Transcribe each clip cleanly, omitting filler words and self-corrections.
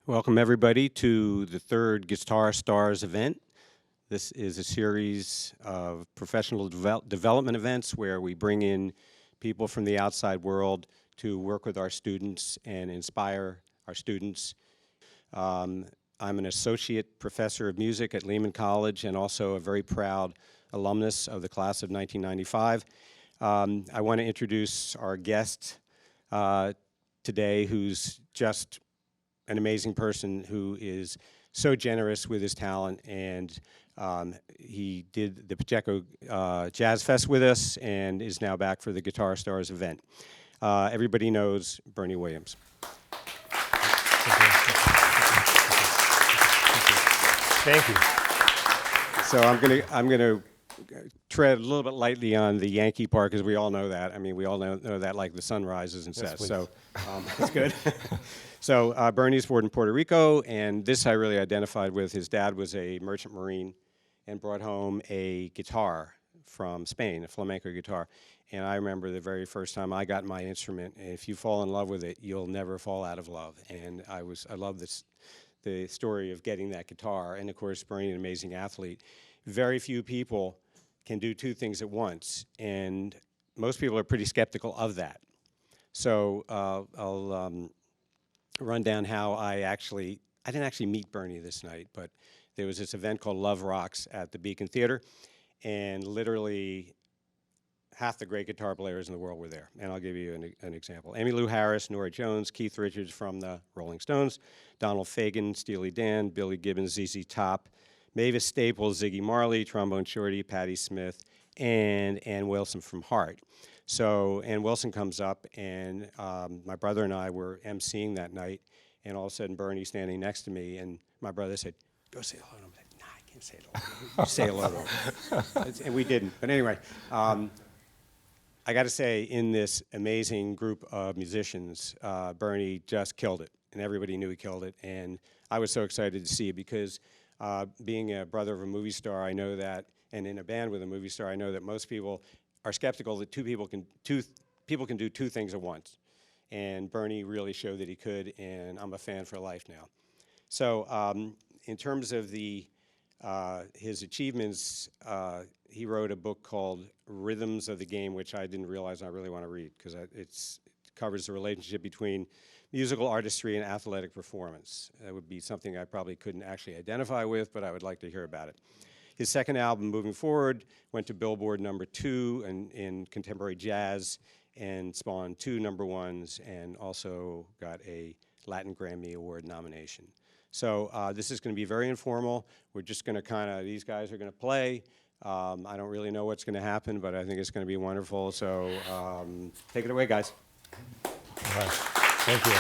Welcome everybody to the third Guitar Stars event. This is a series of professional development events where we bring in people from the outside world to work with our students and inspire our students. I'm an associate professor of music at Lehman College and also a very proud alumnus of the class of 1995. I want to introduce our guest today, who's just an amazing person who is so generous with his talent, and he did the Pacheco Jazz Fest with us and is now back for the Guitar Stars event. Everybody knows Bernie Williams. Thank you. So I'm gonna tread a little bit lightly on the Yankee part, because we all know that. I mean, we all know that like the sun rises and sets. So that's good. So Bernie's born in Puerto Rico, and this I really identified with. His dad was a merchant marine and brought home a guitar from Spain, a flamenco guitar. And I remember the very first time I got my instrument, and if you fall in love with it, you'll never fall out of love. And I love this, the story of getting that guitar. And of course, Bernie, an amazing athlete. Very few people can do two things at once, and most people are pretty skeptical of that. So I'll run down how I didn't actually meet Bernie this night, but there was this event called Love Rocks at the Beacon Theater, and literally half the great guitar players in the world were there. And I'll give you an example. Emmylou Harris, Norah Jones, Keith Richards from the Rolling Stones, Donald Fagen, Steely Dan, Billy Gibbons, ZZ Top, Mavis Staples, Ziggy Marley, Trombone Shorty, Patti Smith, and Ann Wilson from Heart. So Ann Wilson comes up, and my brother and I were emceeing that night, and all of a sudden Bernie's standing next to me, and my brother said, "Go say hello to him." I said, "Nah, I can't say hello to him. You say hello to him." And we didn't. But anyway, I got to say, in this amazing group of musicians, Bernie just killed it, and everybody knew he killed it, and I was so excited to see it because being a brother of a movie star, I know that, and in a band with a movie star, I know that most people are skeptical that people can do two things at once. And Bernie really showed that he could, and I'm a fan for life now. So in terms of his achievements, he wrote a book called Rhythms of the Game, which I didn't realize I really want to read, because it covers the relationship between musical artistry and athletic performance. That would be something I probably couldn't actually identify with, but I would like to hear about it. His second album, Moving Forward, went to Billboard #2 in contemporary jazz and spawned 2 #1s and also got a Latin Grammy Award nomination. So this is going to be very informal. We're just going to these guys are going to play. I don't really know what's going to happen, but I think it's going to be wonderful. So take it away, guys. All right. Thank you.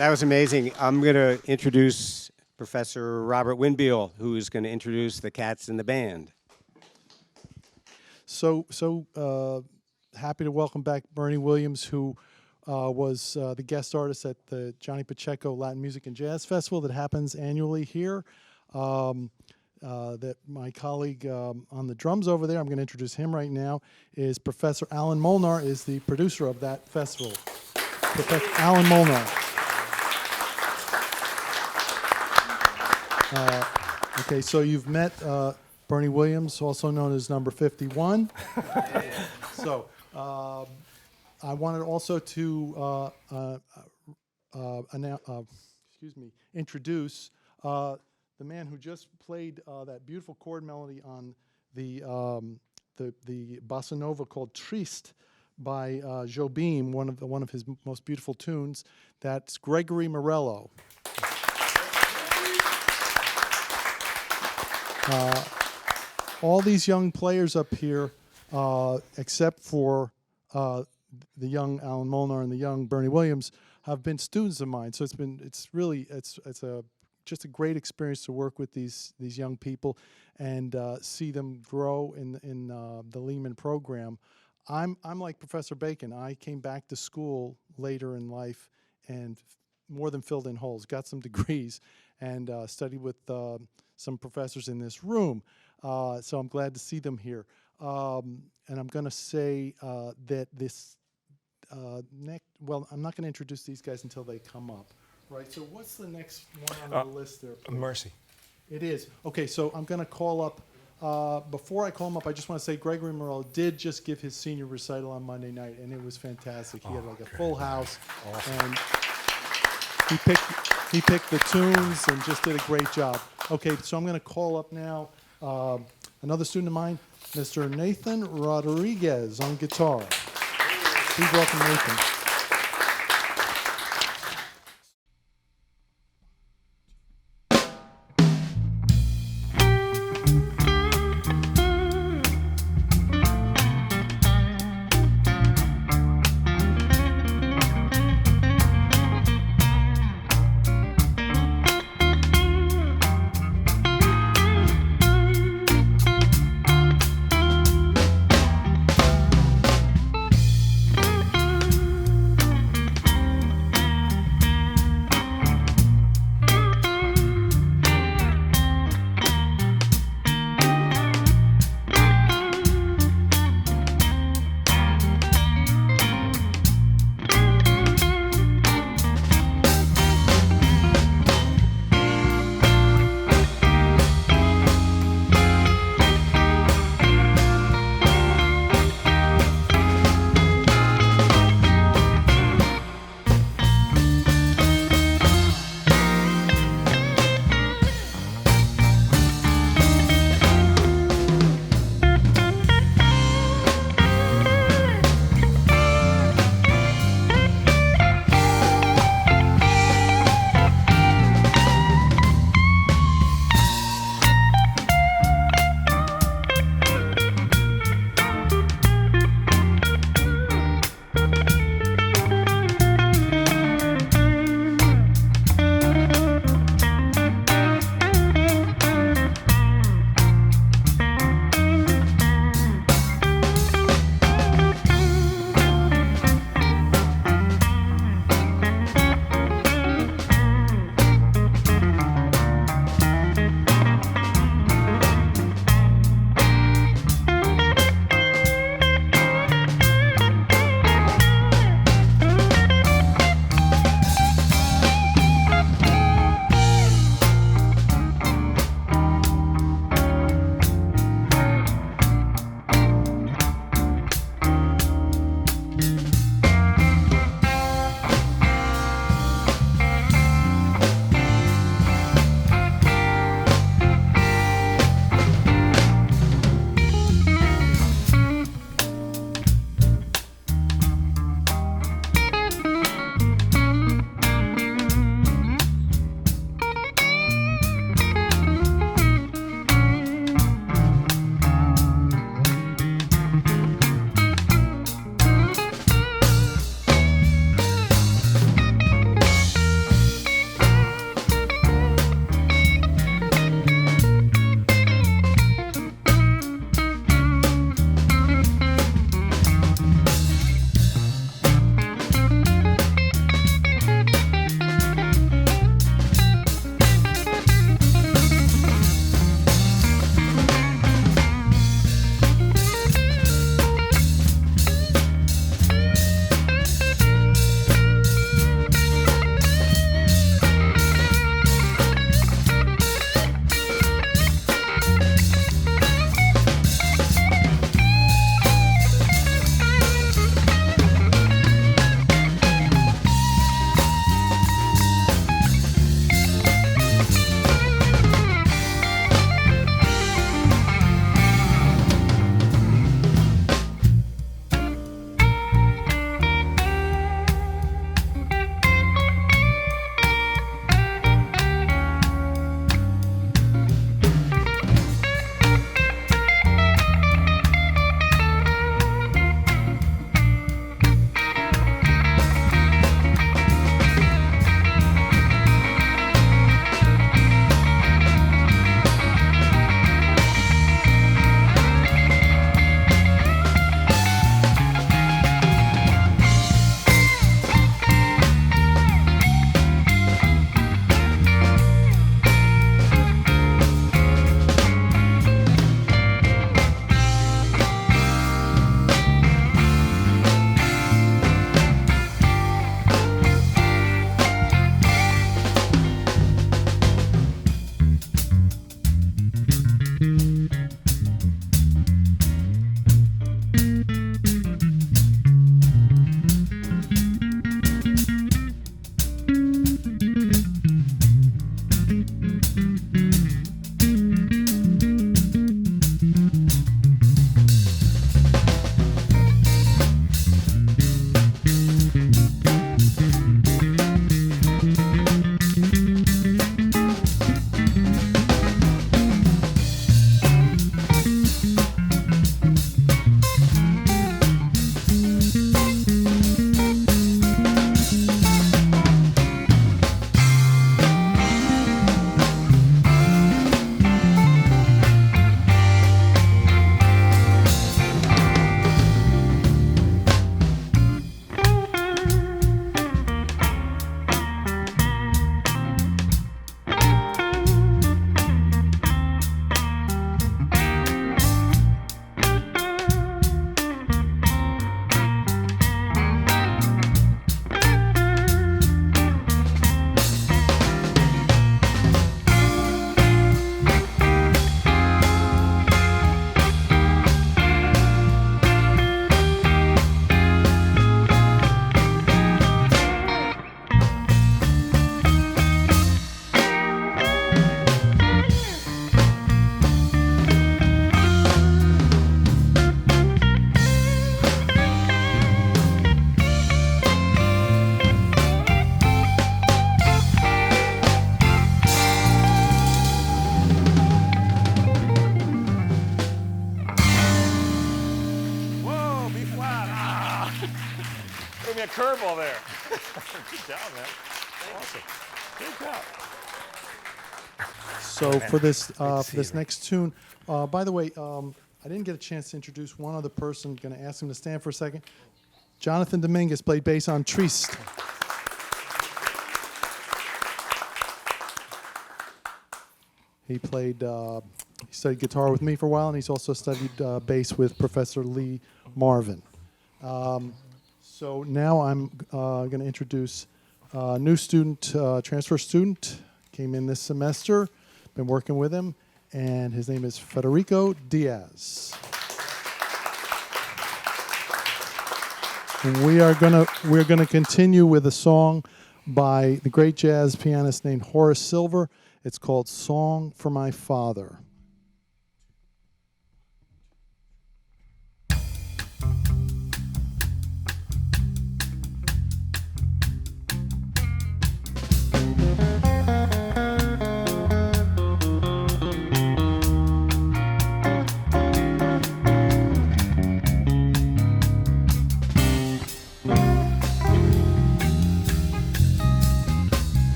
That was amazing. I'm going to introduce Professor Robert Winbiel, who is going to introduce the cats in the band. So happy to welcome back Bernie Williams, who was the guest artist at the Johnny Pacheco Latin Music and Jazz Festival that happens annually here. That my colleague on the drums over there, I'm going to introduce him right now, is Professor Alan Molnar, is the producer of that festival. Professor Alan Molnar. Okay, so you've met Bernie Williams, also known as number 51. So I wanted also to introduce the man who just played that beautiful chord melody on the bossa nova called Triste by Jobim, one of his most beautiful tunes. That's Gregory Morello. All these young players up here, except for the young Alan Molnar and the young Bernie Williams, have been students of mine. So it's just a great experience to work with these young people and see them grow in the Lehman program. I'm like Professor Bacon. I came back to school later in life and more than filled in holes, got some degrees, and studied with some professors in this room. So I'm glad to see them here. And I'm going to say that this well, I'm not going to introduce these guys until they come up. Right, so what's the next one on the list there, please? Mercy. It is. Okay, so I'm going to call up, before I call him up, I just want to say Gregory Morello did just give his senior recital on Monday night, and it was fantastic. He had like a full house, and he picked the tunes and just did a great job. Okay, so I'm going to call up now another student of mine, Mr. Nathan Rodriguez on guitar. Please welcome Nathan. me a curveball there. Good job, man. Awesome. Good job. So for this next tune, by the way, I didn't get a chance to introduce one other person. Going to ask him to stand for a second. Jonathan Dominguez played bass on Triste. He played, he studied guitar with me for a while, and he's also studied bass with Professor Lee Marvin. So now I'm going to introduce a new student, transfer student, came in this semester, been working with him, and his name is Federico Diaz. And we're gonna continue with a song by the great jazz pianist named Horace Silver. It's called "Song for My Father."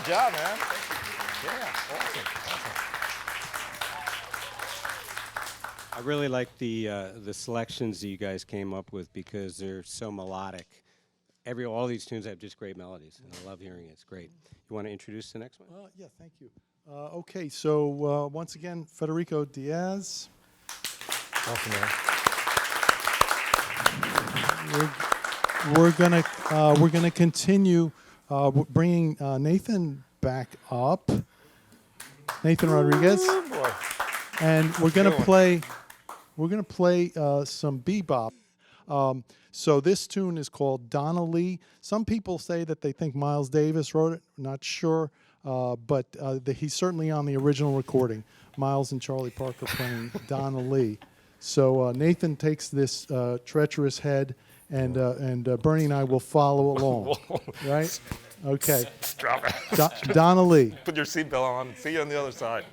Good job, man. Thank you. Yeah, awesome. I really like the selections that you guys came up with because they're so melodic. All these tunes have just great melodies, and I love hearing it. It's great. You want to introduce the next one? Yeah, thank you. Okay, so once again, Federico Diaz. Awesome, man. We're gonna continue bringing Nathan back up. Nathan Rodriguez, Oh, boy. and we're gonna play some bebop. So this tune is called Donna Lee. Some people say that they think Miles Davis wrote it. Not sure, but he's certainly on the original recording. Miles and Charlie Parker playing Donna Lee. So Nathan takes this treacherous head, and Bernie and I will follow along. Right? Okay. Drop it. Donna Lee. Put your seatbelt on. See you on the other side.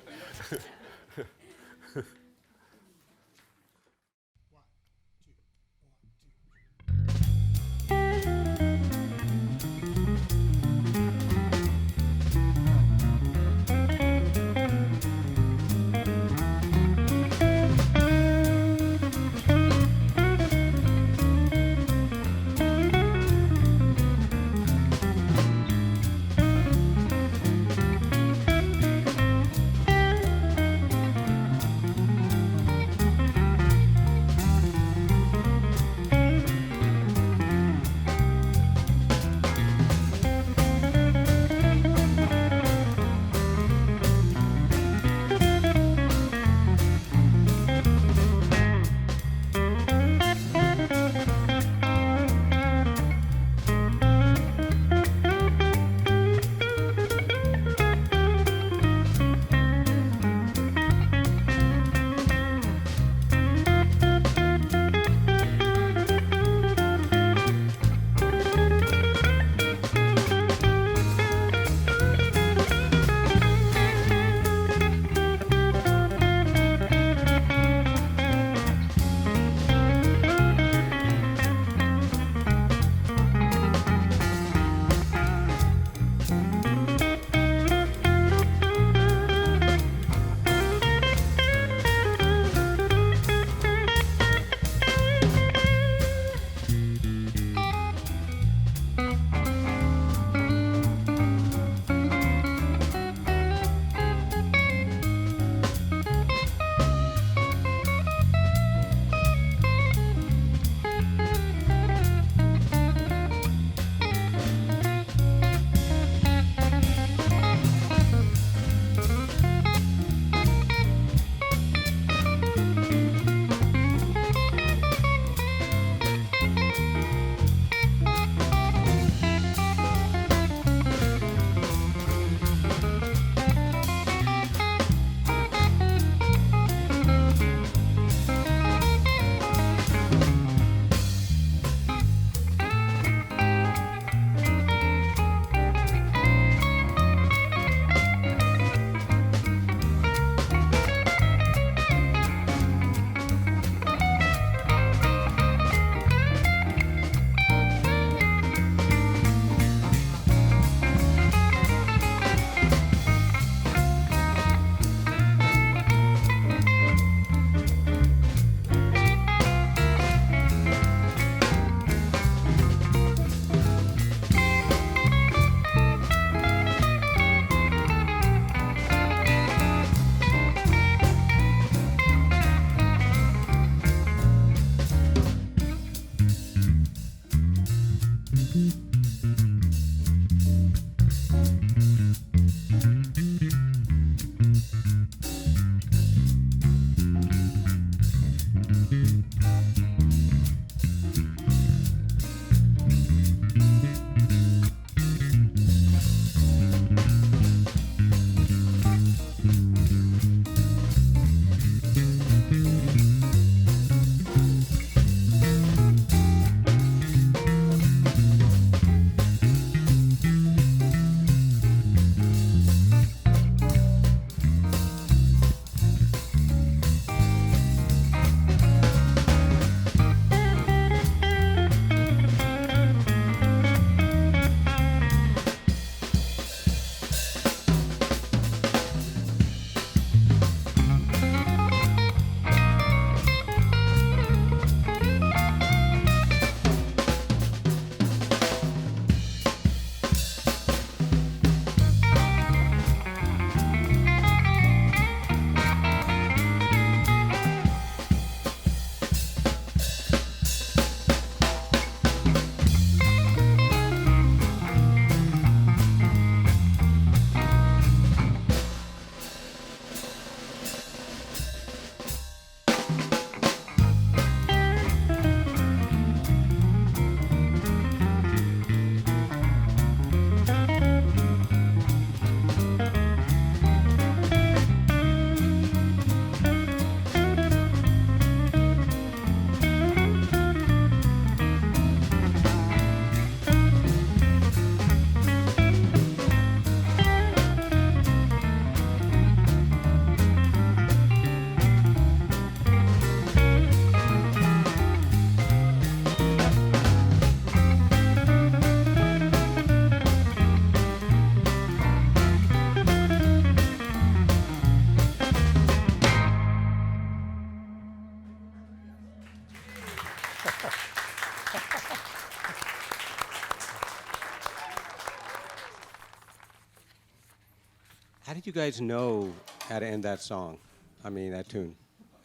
How did you guys know how to end that song? I mean, that tune.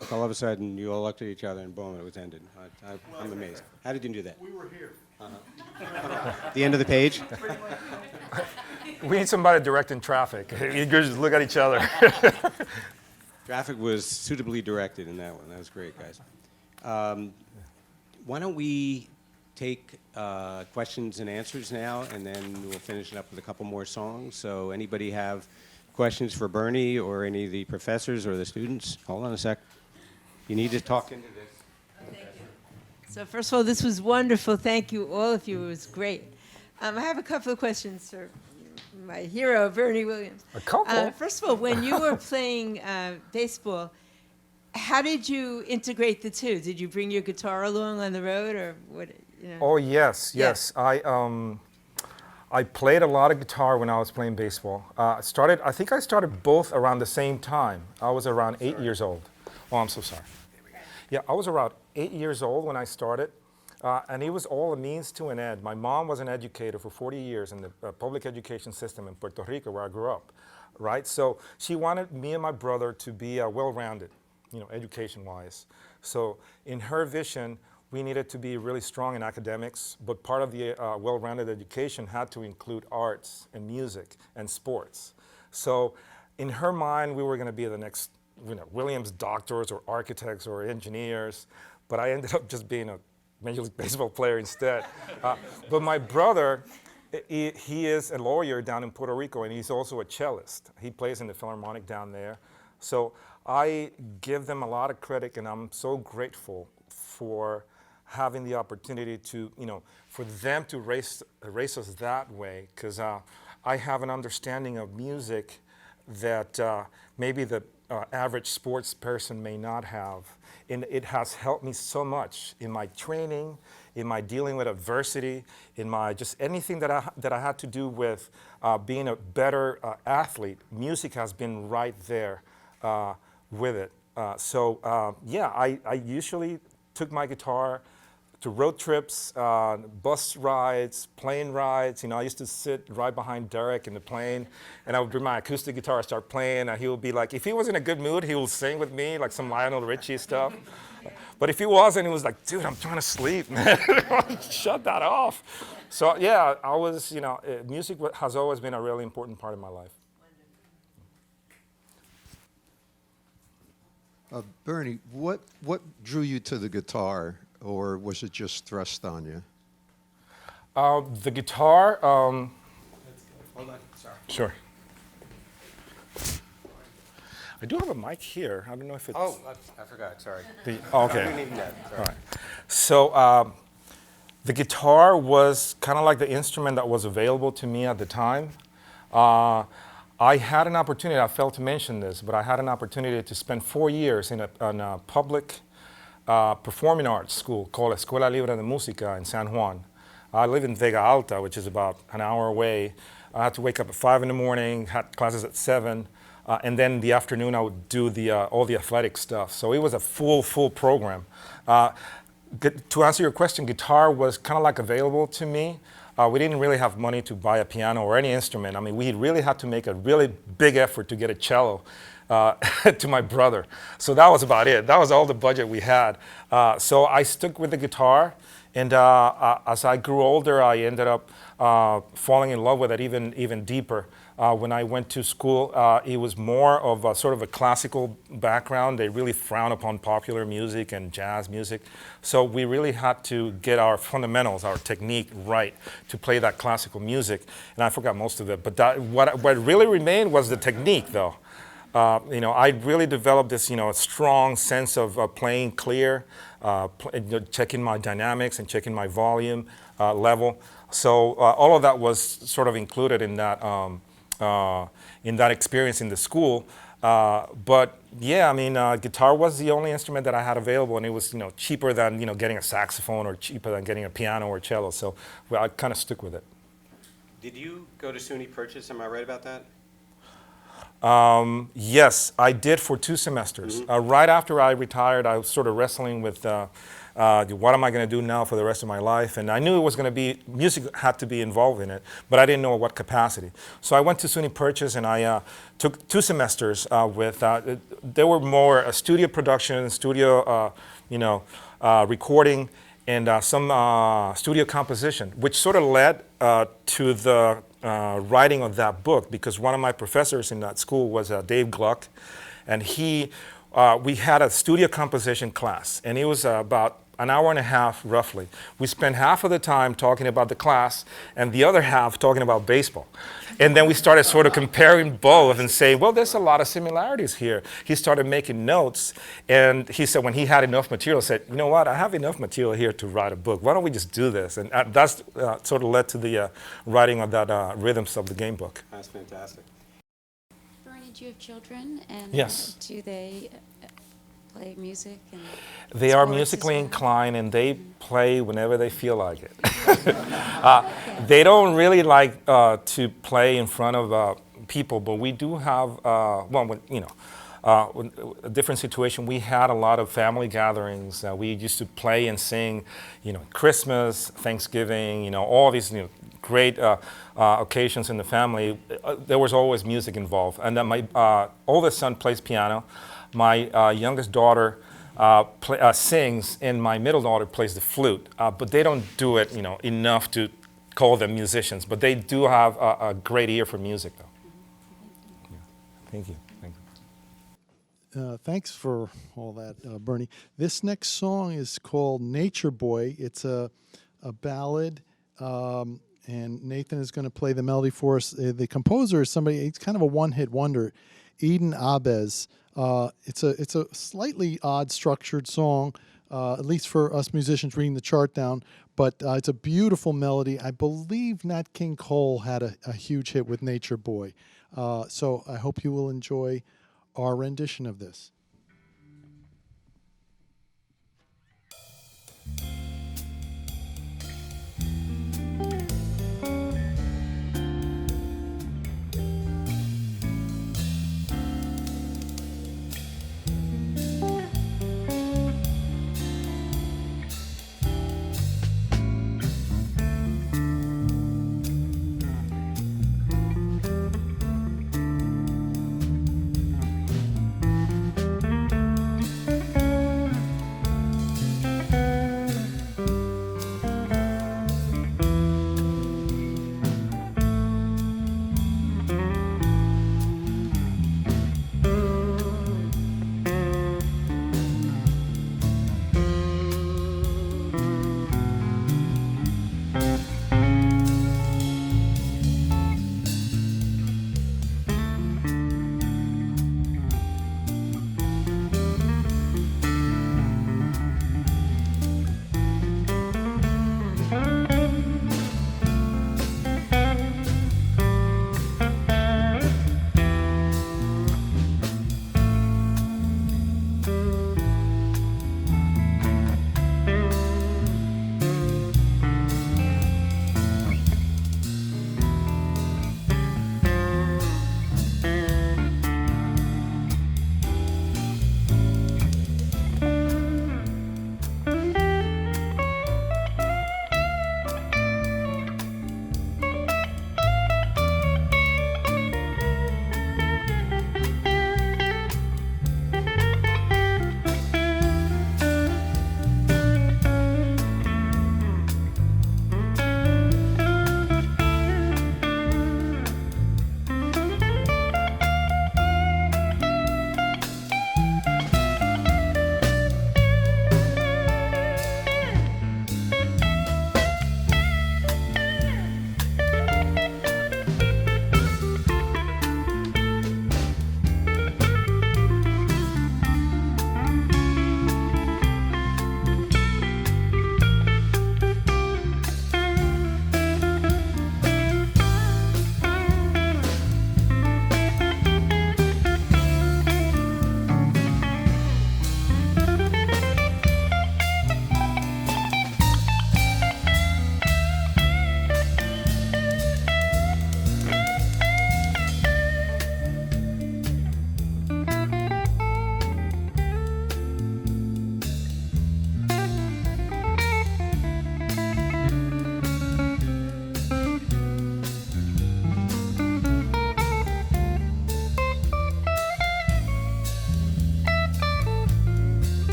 Like all of a sudden, you all looked at each other and boom, it was ended. I'm amazed. How did you do that? We were here. The end of the page? We need somebody directing traffic. You just look at each other. Traffic was suitably directed in that one. That was great, guys. Why don't we take questions and answers now, and then we'll finish it up with a couple more songs. So anybody have questions for Bernie or any of the professors or the students? Hold on a sec. You need to talk into this. So first of all, this was wonderful. Thank you, all of you. It was great. I have a couple of questions for my hero, Bernie Williams. A couple? First of all, when you were playing baseball, how did you integrate the two? Did you bring your guitar along on the road, or what? You know? Oh yes, yes. I played a lot of guitar when I was playing baseball. I think I started both around the same time. I was around 8 years old. Oh, I'm so sorry. Yeah, I was around 8 years old when I started, and it was all a means to an end. My mom was an educator for 40 years in the public education system in Puerto Rico, where I grew up, right? So she wanted me and my brother to be well-rounded, education-wise. So in her vision, we needed to be really strong in academics, but part of the well-rounded education had to include arts and music and sports. So in her mind, we were going to be the next Williams doctors or architects or engineers, but I ended up just being a Major League Baseball player instead. But my brother, he is a lawyer down in Puerto Rico, and he's also a cellist. He plays in the Philharmonic down there. So I give them a lot of credit, and I'm so grateful for having the opportunity to, for them to raise us that way, because I have an understanding of music that maybe the average sports person may not have. And it has helped me so much in my training, in my dealing with adversity, in my just anything that I had to do with being a better athlete. Music has been right there with it. Yeah, I usually took my guitar to road trips, bus rides, plane rides. I used to sit right behind Derek in the plane, and I would bring my acoustic guitar, start playing, and he would be like, if he was in a good mood, he would sing with me, like some Lionel Richie stuff. But if he wasn't, he was like, dude, I'm trying to sleep, man. Shut that off. So yeah, I was, music has always been a really important part of my life. Bernie, what drew you to the guitar? Or was it just thrust on you? The guitar, Hold on, sorry. Sure. I do have a mic here. I don't know if it's... Oh, I forgot, sorry. Okay. We need that, sorry. All right. So the guitar was kind of like the instrument that was available to me at the time. I had an opportunity, I failed to mention this, but I had an opportunity to spend 4 years in a public performing arts school called Escuela Libre de Música in San Juan. I live in Vega Alta, which is about an hour away. I had to wake up at 5 in the morning, had classes at 7, and then in the afternoon I would do all the athletic stuff. So it was a full program. To answer your question, guitar was kind of like available to me. We didn't really have money to buy a piano or any instrument. I mean, we really had to make a really big effort to get a cello to my brother. So that was about it. That was all the budget we had. So I stuck with the guitar, and as I grew older, I ended up falling in love with it even deeper. When I went to school, it was more of a sort of a classical background. They really frown upon popular music and jazz music. So we really had to get our fundamentals, our technique right to play that classical music. And I forgot most of it, but what really remained was the technique, though. I really developed this, strong sense of playing clear, checking my dynamics and checking my volume level. So all of that was sort of included in that experience in the school. But yeah, I mean, guitar was the only instrument that I had available, and it was, cheaper than, getting a saxophone or cheaper than getting a piano or cello. So I kind of stuck with it. Did you go to SUNY Purchase? Am I right about that? Yes, I did for 2 semesters. Right after I retired, I was sort of wrestling with What am I going to do now for the rest of my life? And I knew it was going to be, music had to be involved in it, but I didn't know what capacity. So I went to SUNY Purchase and I took 2 semesters with, there were more studio production, studio, recording, and some studio composition, which sort of led to the writing of that book, because one of my professors in that school was Dave Gluck, and we had a studio composition class, and it was about an hour and a half roughly. We spent half of the time talking about the class and the other half talking about baseball. And then we started sort of comparing both and saying, well, there's a lot of similarities here. He started making notes, and he said when he had enough material, said, you know what, I have enough material here to write a book. Why don't we just do this? And that's sort of led to the writing of that Rhythms of the Game book. That's fantastic. Bernie, do you have children? And Yes. do they play music? And They are sports as musically well? inclined, and they play whenever they feel like it. They don't really like to play in front of people, but we do have, a different situation. We had a lot of family gatherings. We used to play and sing, Christmas, Thanksgiving, all these great occasions in the family. There was always music involved. And then my oldest son plays piano. My youngest daughter sings, and my middle daughter plays the flute. But they don't do it, enough to call them musicians. But they do have a great ear for music, though. Yeah. Thank you. Thank you. Thanks for all that, Bernie. This next song is called Nature Boy. It's a ballad, and Nathan is going to play the melody for us. The composer is somebody, it's kind of a one-hit wonder, Eden Abez. It's a slightly odd structured song, at least for us musicians reading the chart down, but it's a beautiful melody. I believe Nat King Cole had a huge hit with Nature Boy. So I hope you will enjoy our rendition of this.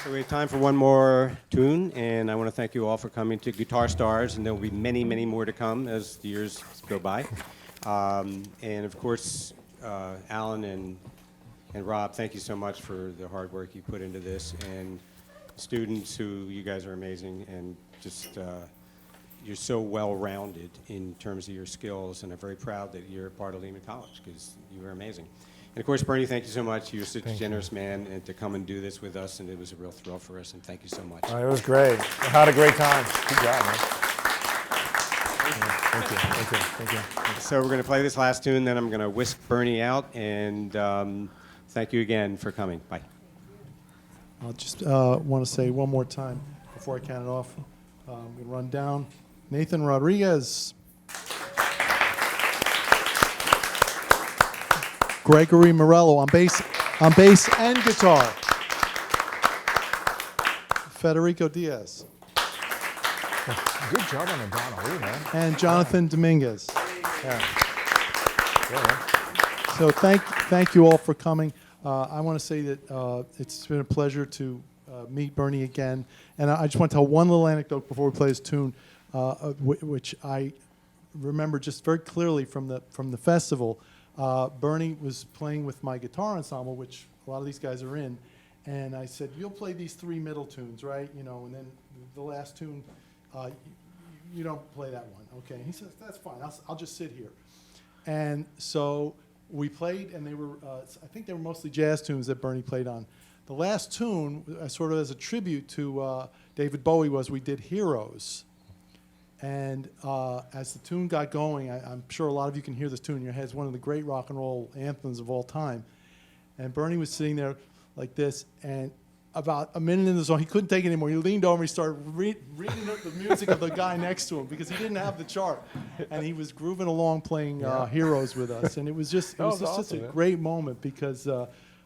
So we have time for one more tune, and I want to thank you all for coming to Guitar Stars, and there will be many, many more to come as the years go by. And of course, Alan and Rob, thank you so much for the hard work you put into this, and students who, you guys are amazing, and just, you're so well-rounded in terms of your skills, and I'm very proud that you're a part of Lehman College, because you are amazing. And of course, Bernie, thank you so much. You're such a generous man, and to come and do this with us, and it was a real thrill for us, and thank you so much. It was great. I had a great time. Good job, man. Thank you. So we're going to play this last tune, then I'm going to whisk Bernie out, and thank you again for coming. Bye. I'll just want to say one more time before I count it off. I'm going to run down. Nathan Rodriguez. Gregory Morello on bass and guitar. Federico Diaz. Good job on the Donald, man. And Jonathan Dominguez. Yeah, man. So thank you all for coming. I want to say that it's been a pleasure to meet Bernie again. And I just want to tell one little anecdote before we play this tune, which I remember just very clearly from the festival. Bernie was playing with my guitar ensemble, which a lot of these guys are in, and I said, "You'll play these 3 middle tunes, right? You know, and then the last tune, you don't play that one, okay?" And he says, "That's fine. I'll just sit here." And so we played, and they were, I think they were mostly jazz tunes that Bernie played on. The last tune, sort of as a tribute to David Bowie, was we did Heroes. And as the tune got going, I'm sure a lot of you can hear this tune in your head. It's one of the great rock and roll anthems of all time. And Bernie was sitting there like this, and about a minute into the song, he couldn't take it anymore. He leaned over and he started reading the music of the guy next to him because he didn't have the chart. And he was grooving along playing Heroes with us. And it was just such a great moment because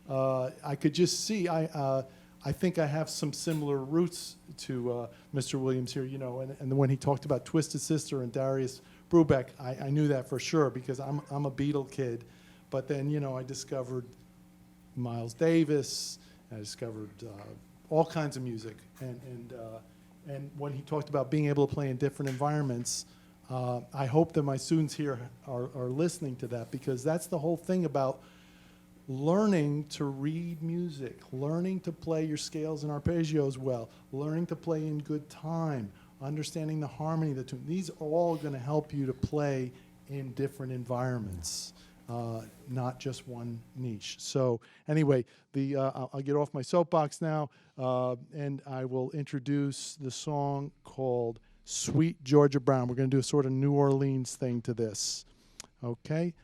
I could just see, I think I have some similar roots to Mr. Williams here, you know, and when he talked about Twisted Sister and Darius Brubeck, I knew that for sure because I'm a Beatle kid. But then, you know, I discovered Miles Davis, I discovered all kinds of music. And when he talked about being able to play in different environments, I hope that my students here are listening to that because that's the whole thing about learning to read music, learning to play your scales and arpeggios well, learning to play in good time, understanding the harmony of the tune. These are all going to help you to play in different environments, not just one niche. So anyway, I'll get off my soapbox now, and I will introduce the song called Sweet Georgia Brown. We're going to do a sort of New Orleans thing to this. Okay?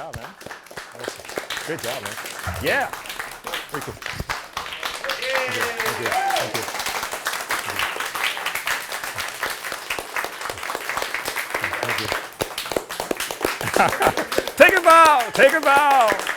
job, man. Awesome. Great job, man. Yeah. Very cool. Thank you. Thank you. Thank you. Take a bow. Take a bow.